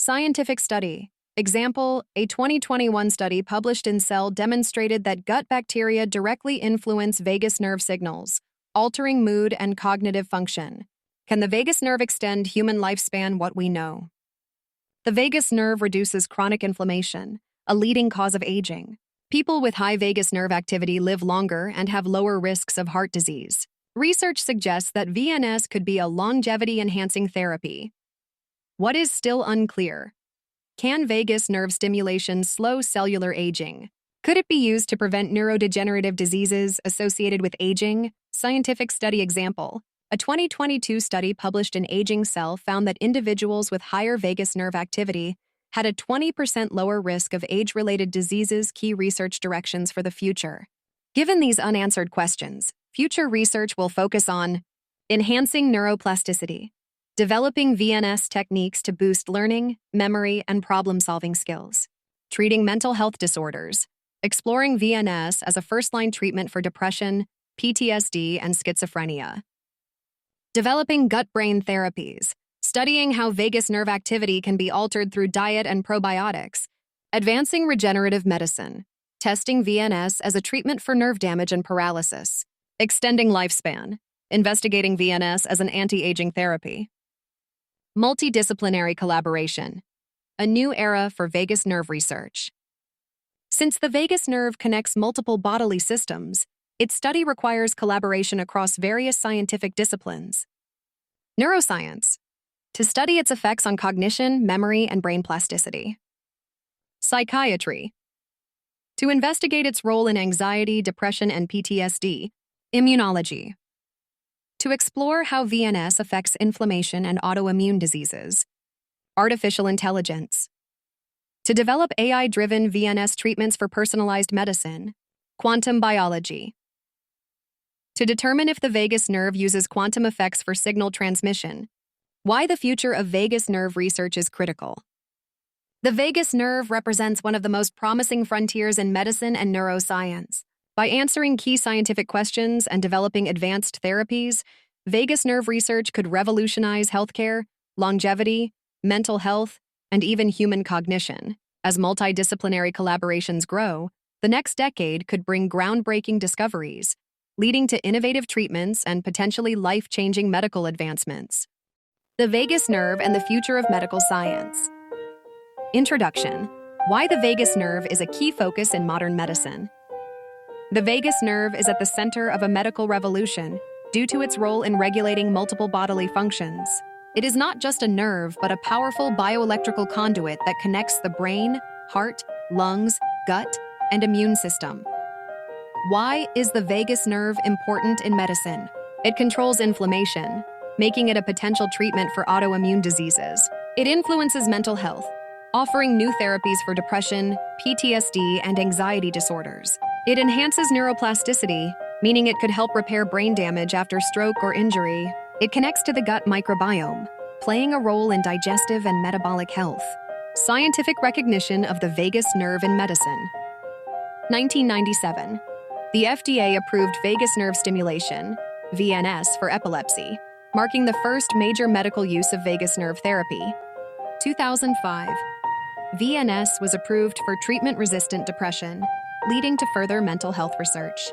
Scientific study. Example, a 2021 study published in Cell demonstrated that gut bacteria directly influence vagus nerve signals, altering mood and cognitive function. Can the vagus nerve extend human lifespan? What we know. The vagus nerve reduces chronic inflammation, a leading cause of aging. People with high vagus nerve activity live longer and have lower risks of heart disease. Research suggests that VNS could be a longevity-enhancing therapy. What is still unclear? Can vagus nerve stimulation slow cellular aging? Could it be used to prevent neurodegenerative diseases associated with aging? Scientific study example. A 2022 study published in Aging Cell found that individuals with higher vagus nerve activity had a 20% lower risk of age-related diseases. Key research directions for the future. Given these unanswered questions, future research will focus on enhancing neuroplasticity, developing VNS techniques to boost learning, memory, and problem-solving skills, treating mental health disorders, exploring VNS as a first-line treatment for depression, PTSD, and schizophrenia, developing gut-brain therapies, studying how vagus nerve activity can be altered through diet and probiotics, advancing regenerative medicine, testing VNS as a treatment for nerve damage and paralysis, extending lifespan, investigating VNS as an anti-aging therapy. Multidisciplinary collaboration, a new era for vagus nerve research. Since the vagus nerve connects multiple bodily systems, its study requires collaboration across various scientific disciplines. Neuroscience, to study its effects on cognition, memory, and brain plasticity. Psychiatry, to investigate its role in anxiety, depression, and PTSD. Immunology, to explore how VNS affects inflammation and autoimmune diseases. Artificial intelligence, to develop AI-driven VNS treatments for personalized medicine. Quantum biology, to determine if the vagus nerve uses quantum effects for signal transmission. Why the future of vagus nerve research is critical. The vagus nerve represents one of the most promising frontiers in medicine and neuroscience. By answering key scientific questions and developing advanced therapies, vagus nerve research could revolutionize healthcare, longevity, mental health, and even human cognition. As multidisciplinary collaborations grow, the next decade could bring groundbreaking discoveries, leading to innovative treatments and potentially life-changing medical advancements. The vagus nerve and the future of medical science. Introduction. Why the vagus nerve is a key focus in modern medicine. The vagus nerve is at the center of a medical revolution due to its role in regulating multiple bodily functions. It is not just a nerve, but a powerful bioelectrical conduit that connects the brain, heart, lungs, gut, and immune system. Why is the vagus nerve important in medicine? It controls inflammation, making it a potential treatment for autoimmune diseases. It influences mental health, offering new therapies for depression, PTSD, and anxiety disorders. It enhances neuroplasticity, meaning it could help repair brain damage after stroke or injury. It connects to the gut microbiome, playing a role in digestive and metabolic health. Scientific recognition of the vagus nerve in medicine. 1997. The FDA approved vagus nerve stimulation, VNS, for epilepsy, marking the first major medical use of vagus nerve therapy. 2005. VNS was approved for treatment-resistant depression, leading to further mental health research.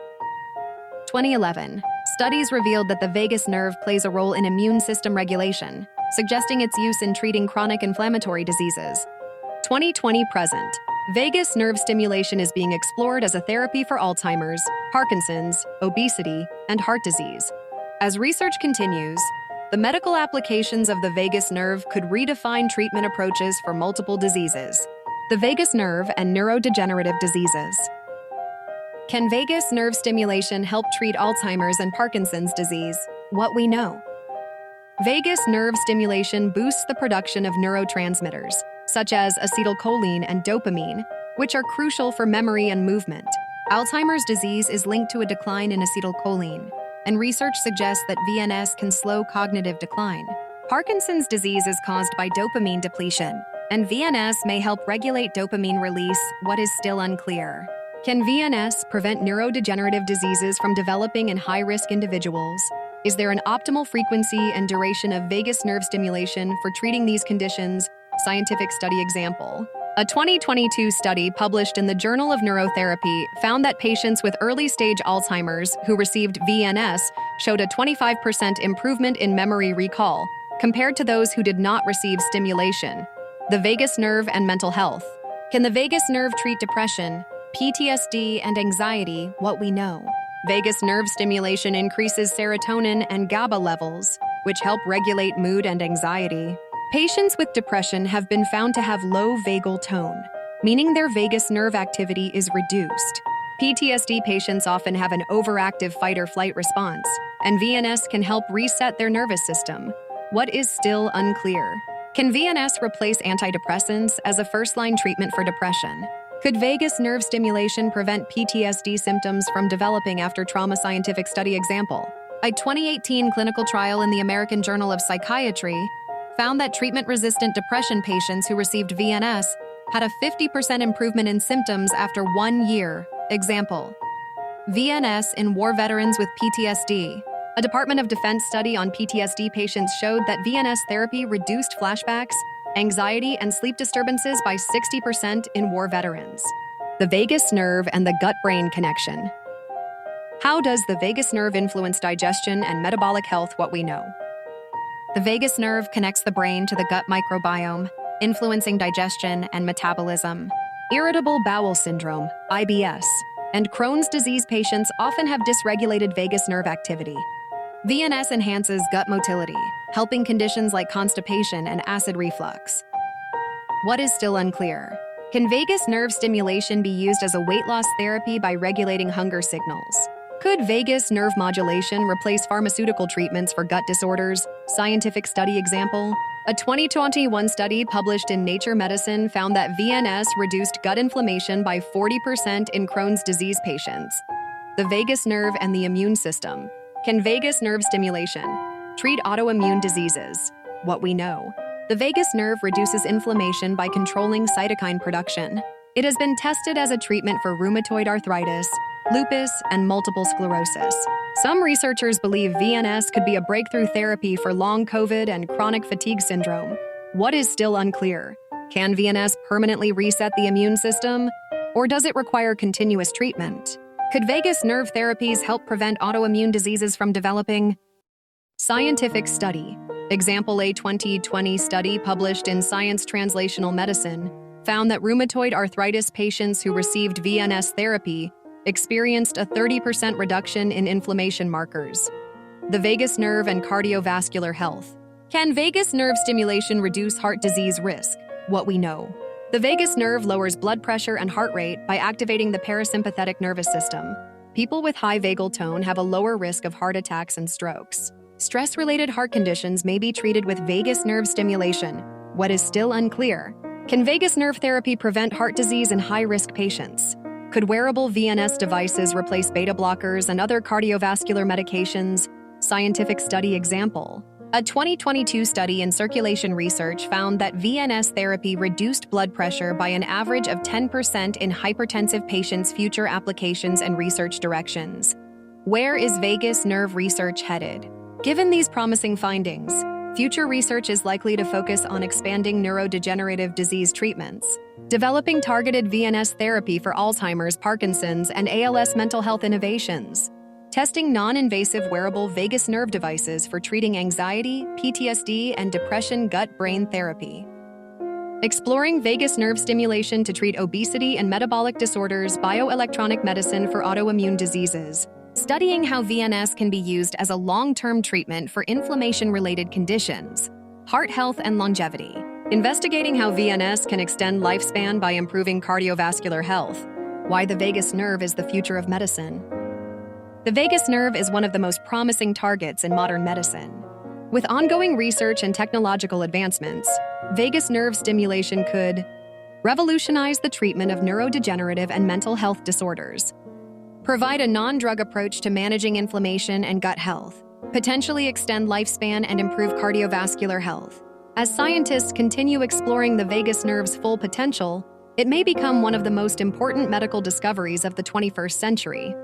2011. Studies revealed that the vagus nerve plays a role in immune system regulation, suggesting its use in treating chronic inflammatory diseases. 2020 present. Vagus nerve stimulation is being explored as a therapy for Alzheimer's, Parkinson's, obesity, and heart disease. As research continues, the medical applications of the vagus nerve could redefine treatment approaches for multiple diseases. The vagus nerve and neurodegenerative diseases. Can vagus nerve stimulation help treat Alzheimer's and Parkinson's disease? What we know. Vagus nerve stimulation boosts the production of neurotransmitters, such as acetylcholine and dopamine, which are crucial for memory and movement. Alzheimer's disease is linked to a decline in acetylcholine, and research suggests that VNS can slow cognitive decline. Parkinson's disease is caused by dopamine depletion, and VNS may help regulate dopamine release. What is still unclear. Can VNS prevent neurodegenerative diseases from developing in high-risk individuals? Is there an optimal frequency and duration of vagus nerve stimulation for treating these conditions? Scientific study example. A 2022 study published in the Journal of Neurotherapy found that patients with early-stage Alzheimer's who received VNS showed a 25% improvement in memory recall compared to those who did not receive stimulation. The vagus nerve and mental health. Can the vagus nerve treat depression, PTSD, and anxiety? What we know. Vagus nerve stimulation increases serotonin and GABA levels, which help regulate mood and anxiety. Patients with depression have been found to have low vagal tone, meaning their vagus nerve activity is reduced. PTSD patients often have an overactive fight-or-flight response, and VNS can help reset their nervous system. What is still unclear? Can VNS replace antidepressants as a first-line treatment for depression? Could vagus nerve stimulation prevent PTSD symptoms from developing after trauma? Scientific study example. A 2018 clinical trial in the American Journal of Psychiatry found that treatment-resistant depression patients who received VNS had a 50% improvement in symptoms after 1 year. Example: VNS in war veterans with PTSD. A Department of Defense study on PTSD patients showed that VNS therapy reduced flashbacks, anxiety, and sleep disturbances by 60% in war veterans. The vagus nerve and the gut-brain connection. How does the vagus nerve influence digestion and metabolic health? What we know. The vagus nerve connects the brain to the gut microbiome, influencing digestion and metabolism. Irritable bowel syndrome, IBS, and Crohn's disease patients often have dysregulated vagus nerve activity. VNS enhances gut motility, helping conditions like constipation and acid reflux. What is still unclear? Can vagus nerve stimulation be used as a weight loss therapy by regulating hunger signals? Could vagus nerve modulation replace pharmaceutical treatments for gut disorders? Scientific study example. A 2021 study published in Nature Medicine found that VNS reduced gut inflammation by 40% in Crohn's disease patients. The vagus nerve and the immune system. Can vagus nerve stimulation treat autoimmune diseases? What we know. The vagus nerve reduces inflammation by controlling cytokine production. It has been tested as a treatment for rheumatoid arthritis, lupus, and multiple sclerosis. Some researchers believe VNS could be a breakthrough therapy for long COVID and chronic fatigue syndrome. What is still unclear? Can VNS permanently reset the immune system, or does it require continuous treatment? Could vagus nerve therapies help prevent autoimmune diseases from developing? Scientific study. Example: a 2020 study published in Science Translational Medicine found that rheumatoid arthritis patients who received VNS therapy experienced a 30% reduction in inflammation markers. The vagus nerve and cardiovascular health. Can vagus nerve stimulation reduce heart disease risk? What we know. The vagus nerve lowers blood pressure and heart rate by activating the parasympathetic nervous system. People with high vagal tone have a lower risk of heart attacks and strokes. Stress-related heart conditions may be treated with vagus nerve stimulation. What is still unclear? Can vagus nerve therapy prevent heart disease in high-risk patients? Could wearable VNS devices replace beta blockers and other cardiovascular medications? Scientific study example. A 2022 study in Circulation Research found that VNS therapy reduced blood pressure by an average of 10% in hypertensive patients. Future applications and research directions. Where is vagus nerve research headed? Given these promising findings, future research is likely to focus on expanding neurodegenerative disease treatments, developing targeted VNS therapy for Alzheimer's, Parkinson's, and ALS, mental health innovations, testing non-invasive wearable vagus nerve devices for treating anxiety, PTSD, and depression, gut-brain therapy, exploring vagus nerve stimulation to treat obesity and metabolic disorders, bioelectronic medicine for autoimmune diseases, studying how VNS can be used as a long-term treatment for inflammation-related conditions, heart health and longevity, investigating how VNS can extend lifespan by improving cardiovascular health, why the vagus nerve is the future of medicine. The vagus nerve is one of the most promising targets in modern medicine. With ongoing research and technological advancements, vagus nerve stimulation could revolutionize the treatment of neurodegenerative and mental health disorders, provide a non-drug approach to managing inflammation and gut health, potentially extend lifespan and improve cardiovascular health. As scientists continue exploring the vagus nerve's full potential, it may become one of the most important medical discoveries of the 21st century.